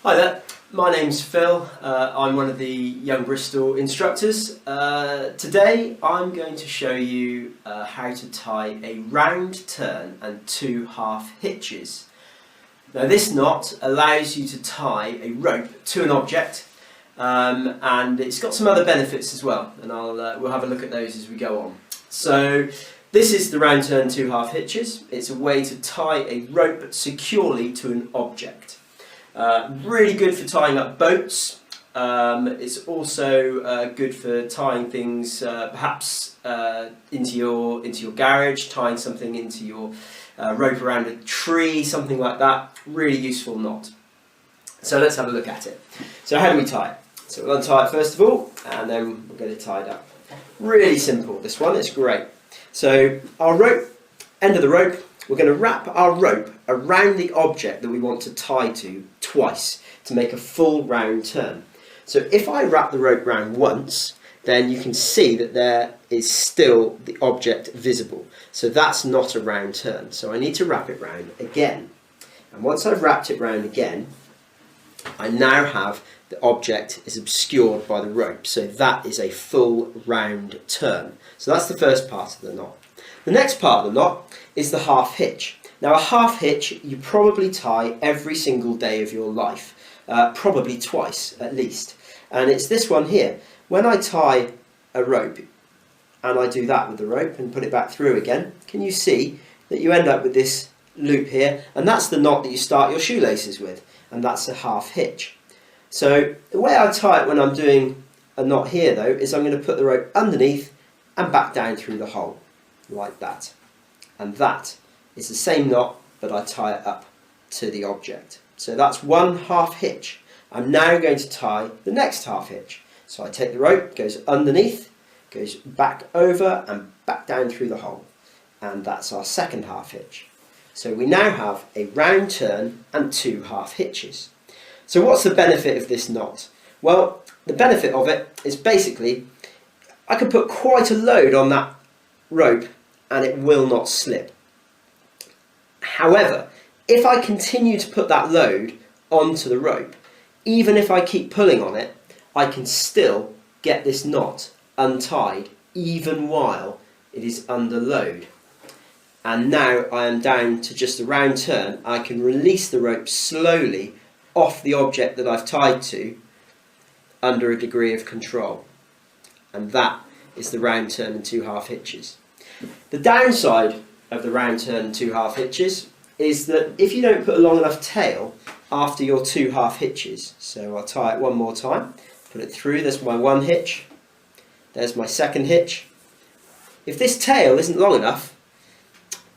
Hi there, my name's Phil. I'm one of the Young Bristol instructors. Today I'm going to show you how to tie a round turn and 2 half hitches. Now this knot allows you to tie a rope to an object and it's got some other benefits as well, and we'll have a look at those as we go on. So this is the round turn 2 half hitches. It's a way to tie a rope securely to an object. Really good for tying up boats. It's also good for tying things perhaps into your garage, tying something into your rope around a tree, something like that. Really useful knot. So let's have a look at it. So how do we tie it? So we'll untie it first of all, and then we'll get it tied up. Really simple, this one, it's great. So our rope, end of the rope, we're going to wrap our rope around the object that we want to tie to twice to make a full round turn. So if I wrap the rope round once, then you can see that there is still the object visible. So that's not a round turn. So I need to wrap it round again. And once I've wrapped it round again, I now have the object is obscured by the rope. So that is a full round turn. So that's the first part of the knot. The next part of the knot is the half hitch. Now a half hitch you probably tie every single day of your life, probably twice at least. And it's this one here. When I tie a rope and I do that with the rope and put it back through again, can you see that you end up with this loop here? And that's the knot that you start your shoelaces with, and that's a half hitch. So the way I tie it when I'm doing a knot here though is I'm going to put the rope underneath and back down through the hole, like that. And that is the same knot, but I tie it up to the object. So that's one half hitch. I'm now going to tie the next half hitch. So I take the rope, goes underneath, goes back over and back down through the hole. And that's our second half hitch. So we now have a round turn and 2 half hitches. So what's the benefit of this knot? Well, the benefit of it is basically I can put quite a load on that rope and it will not slip. However, if I continue to put that load onto the rope, even if I keep pulling on it, I can still get this knot untied even while it is under load. And now I am down to just a round turn. I can release the rope slowly off the object that I've tied to under a degree of control. And that is the round turn and 2 half hitches. The downside of the round turn and 2 half hitches is that if you don't put a long enough tail after your 2 half hitches, so I'll tie it one more time, put it through, there's my one hitch, there's my second hitch. If this tail isn't long enough,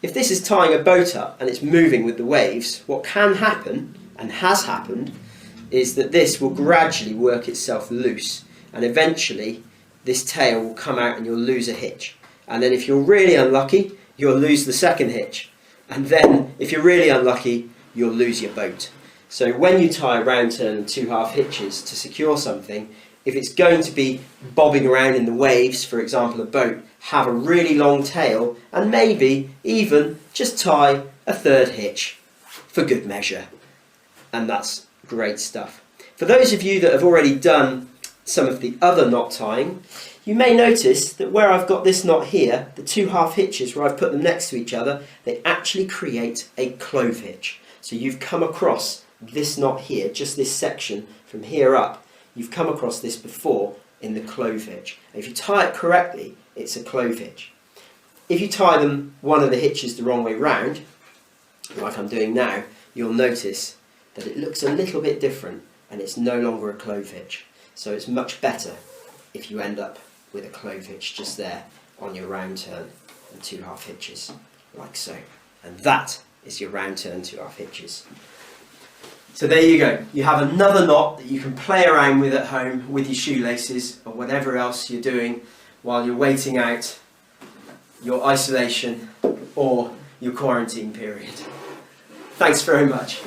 if this is tying a boat up and it's moving with the waves, what can happen, and has happened, is that this will gradually work itself loose, and eventually this tail will come out and you'll lose a hitch. And then if you're really unlucky, you'll lose the second hitch. And then if you're really unlucky, you'll lose your boat. So when you tie a round turn and 2 half hitches to secure something, if it's going to be bobbing around in the waves, for example a boat, have a really long tail and maybe even just tie a 3rd hitch for good measure. And that's great stuff. For those of you that have already done some of the other knot tying, you may notice that where I've got this knot here, the 2 half hitches, where I've put them next to each other, they actually create a clove hitch. So you've come across this knot here, just this section from here up, you've come across this before in the clove hitch. And if you tie it correctly, it's a clove hitch. If you tie them one of the hitches the wrong way round, like I'm doing now, you'll notice that it looks a little bit different and it's no longer a clove hitch. So it's much better if you end up with a clove hitch just there on your round turn and 2 half hitches, like so. And that is your round turn 2 half hitches. So there you go. You have another knot that you can play around with at home with your shoelaces or whatever else you're doing while you're waiting out your isolation or your quarantine period. Thanks very much.